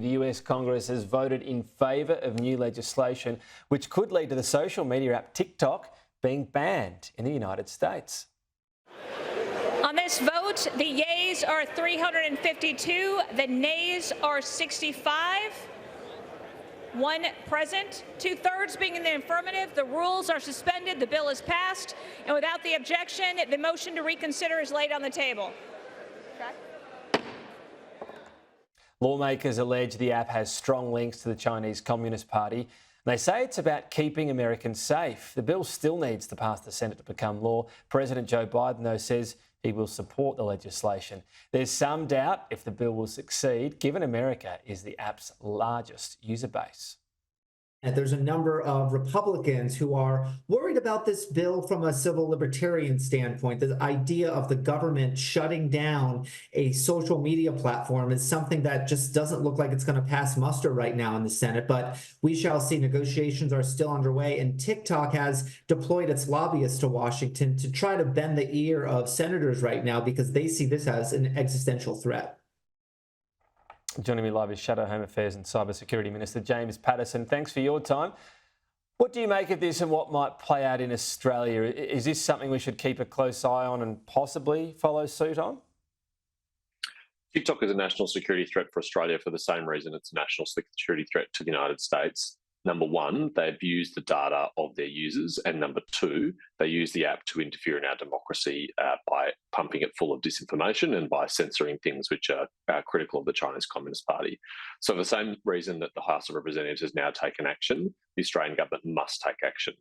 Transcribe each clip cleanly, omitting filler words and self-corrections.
The US Congress has voted in favour of new legislation which could lead to the social media app TikTok being banned in the United States. On this vote, the yeas are 352, the nays are 65. One present, 2/3 being in the affirmative. The rules are suspended. The bill is passed. And without the objection, the motion to reconsider is laid on the table. Okay. Lawmakers allege the app has strong links to the Chinese Communist Party. They say it's about keeping Americans safe. The bill still needs to pass the Senate to become law. President Joe Biden, though, says he will support the legislation. There's some doubt if the bill will succeed, given America is the app's largest user base. And there's a number of Republicans who are worried about this bill from a civil libertarian standpoint. The idea of the government shutting down a social media platform is something that just doesn't look like it's going to pass muster right now in the Senate, but we shall see. Negotiations are still underway, and TikTok has deployed its lobbyists to Washington to try to bend the ear of senators right now because they see this as an existential threat. Joining me live is Shadow Home Affairs and Cybersecurity Minister James Paterson. Thanks for your time. What do you make of this and what might play out in Australia? Is this something we should keep a close eye on and possibly follow suit on? TikTok is a national security threat for Australia for the same reason it's a national security threat to the United States. Number one, they abuse the data of their users. And number two, they use the app to interfere in our democracy by pumping it full of disinformation and by censoring things which are critical of the Chinese Communist Party. So for the same reason that the House of Representatives has now taken action, the Australian government must take action.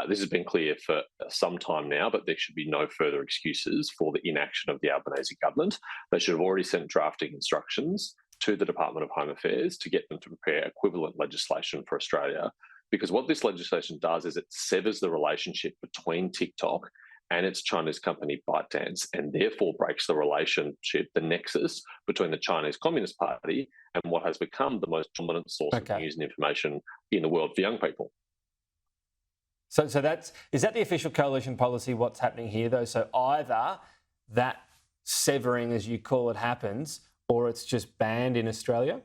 This has been clear for some time now, but there should be no further excuses for the inaction of the Albanese government. They should have already sent drafting instructions to the Department of Home Affairs to get them to prepare equivalent legislation for Australia. Because what this legislation does is it severs the relationship between TikTok and its Chinese company ByteDance, and therefore breaks the relationship, the nexus between the Chinese Communist Party and what has become the most dominant source of news and information in the world for young people. So is that the official coalition policy, what's happening here, though? So either that severing, as you call it, happens, or it's just banned in Australia?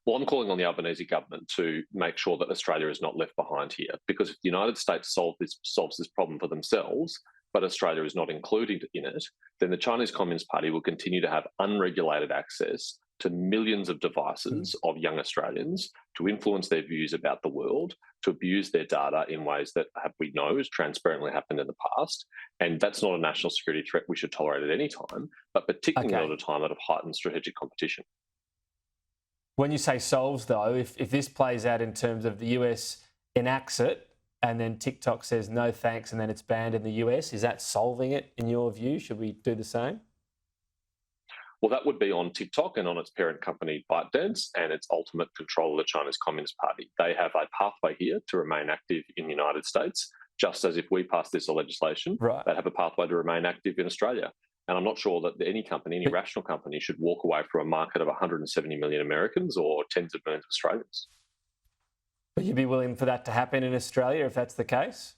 Well, I'm calling on the Albanese government to make sure that Australia is not left behind here, because if the United States solves this problem for themselves, but Australia is not included in it, then the Chinese Communist Party will continue to have unregulated access to millions of devices of young Australians to influence their views about the world, to abuse their data in ways that we know has transparently happened in the past. And that's not a national security threat we should tolerate at any time, but particularly at a time of heightened strategic competition. When you say solves, though, if this plays out in terms of the US enacts it and then TikTok says no thanks and then it's banned in the US, is that solving it in your view? Should we do the same? Well, that would be on TikTok and on its parent company ByteDance and its ultimate control of the Chinese Communist Party. They have a pathway here to remain active in the United States, just as if we pass this legislation, they have a pathway to remain active in Australia. And I'm not sure that any company, any rational company, should walk away from a market of 170 million Americans or tens of millions of Australians. But you'd be willing for that to happen in Australia if that's the case?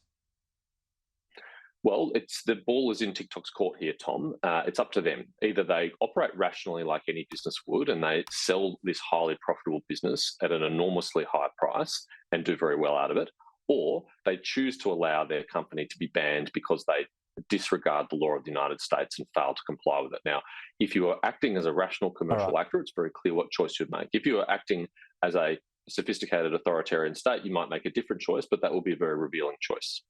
Well, the ball is in TikTok's court here, Tom. It's up to them. Either they operate rationally like any business would and they sell this highly profitable business at an enormously high price and do very well out of it, or they choose to allow their company to be banned because they disregard the law of the United States and fail to comply with it. Now, if you are acting as a rational commercial actor, it's very clear what choice you'd make. If you are acting as a sophisticated authoritarian state, you might make a different choice, but that will be a very revealing choice.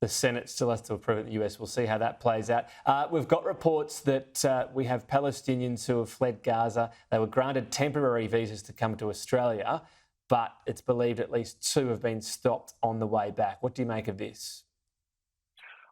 The Senate still has to approve it. The US. We'll see how that plays out. We've got reports that we have Palestinians who have fled Gaza. They were granted temporary visas to come to Australia, but it's believed at least 2 have been stopped on the way back. What do you make of this?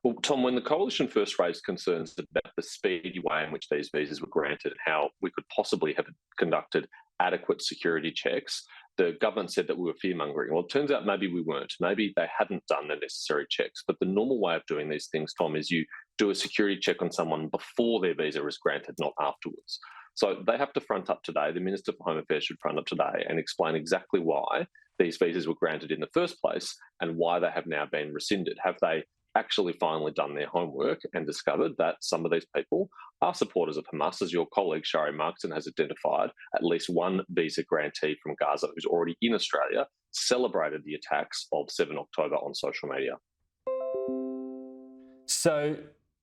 Well, Tom, when the coalition first raised concerns about the speedy way in which these visas were granted and how we could possibly have conducted adequate security checks, the government said that we were fear-mongering. Well, it turns out maybe we weren't. Maybe they hadn't done the necessary checks. But the normal way of doing these things, Tom, is you do a security check on someone before their visa is granted, not afterwards. So they have to front up today. The Minister for Home Affairs should front up today and explain exactly why these visas were granted in the first place and why they have now been rescinded. Have they actually finally done their homework and discovered that some of these people are supporters of Hamas. As your colleague Shari Markson has identified, at least one visa grantee from Gaza who's already in Australia celebrated the attacks of 7 October on social media. So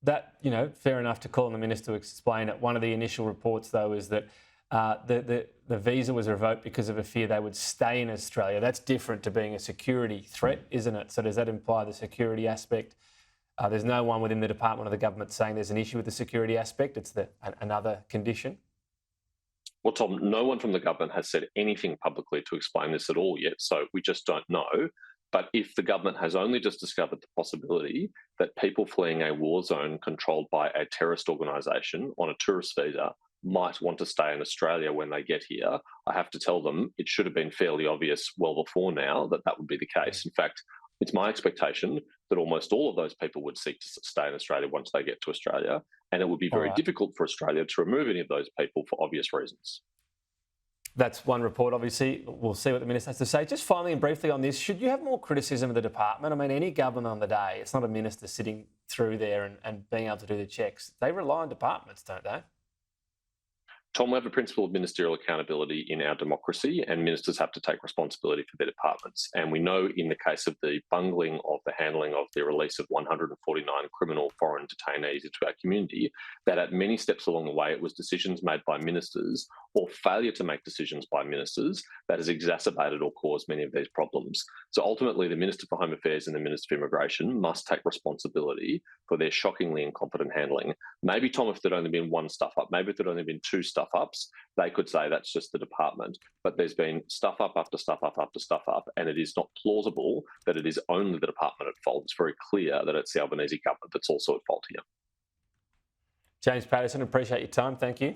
that, fair enough to call on the minister to explain it. One of the initial reports, though, is that the visa was revoked because of a fear they would stay in Australia. That's different to being a security threat, isn't it? So does that imply the security aspect? There's no one within the department or the government saying there's an issue with the security aspect. It's another condition. Well, Tom, no one from the government has said anything publicly to explain this at all yet, so we just don't know. But if the government has only just discovered the possibility that people fleeing a war zone controlled by a terrorist organisation on a tourist visa might want to stay in Australia when they get here, I have to tell them it should have been fairly obvious well before now that that would be the case. In fact, it's my expectation that almost all of those people would seek to stay in Australia once they get to Australia, and it would be very difficult for Australia to remove any of those people for obvious reasons. That's one report, obviously. We'll see what the minister has to say. Just finally and briefly on this, should you have more criticism of the department? I mean, any government on the day, it's not a minister sitting through there and being able to do the checks. They rely on departments, don't they? Tom, we have a principle of ministerial accountability in our democracy, and ministers have to take responsibility for their departments. And we know in the case of the bungling of the handling of the release of 149 criminal foreign detainees into our community, that at many steps along the way, it was decisions made by ministers or failure to make decisions by ministers that has exacerbated or caused many of these problems. So ultimately, the Minister for Home Affairs and the Minister for Immigration must take responsibility for their shockingly incompetent handling. Maybe, Tom, if there'd only been one stuff up, maybe if there'd only been two stuff ups, they could say that's just the department. But there's been stuff up after stuff up after stuff up, and it is not plausible that it is only the department at fault. It's very clear that it's the Albanese government that's also at fault here. James Patterson, appreciate your time. Thank you.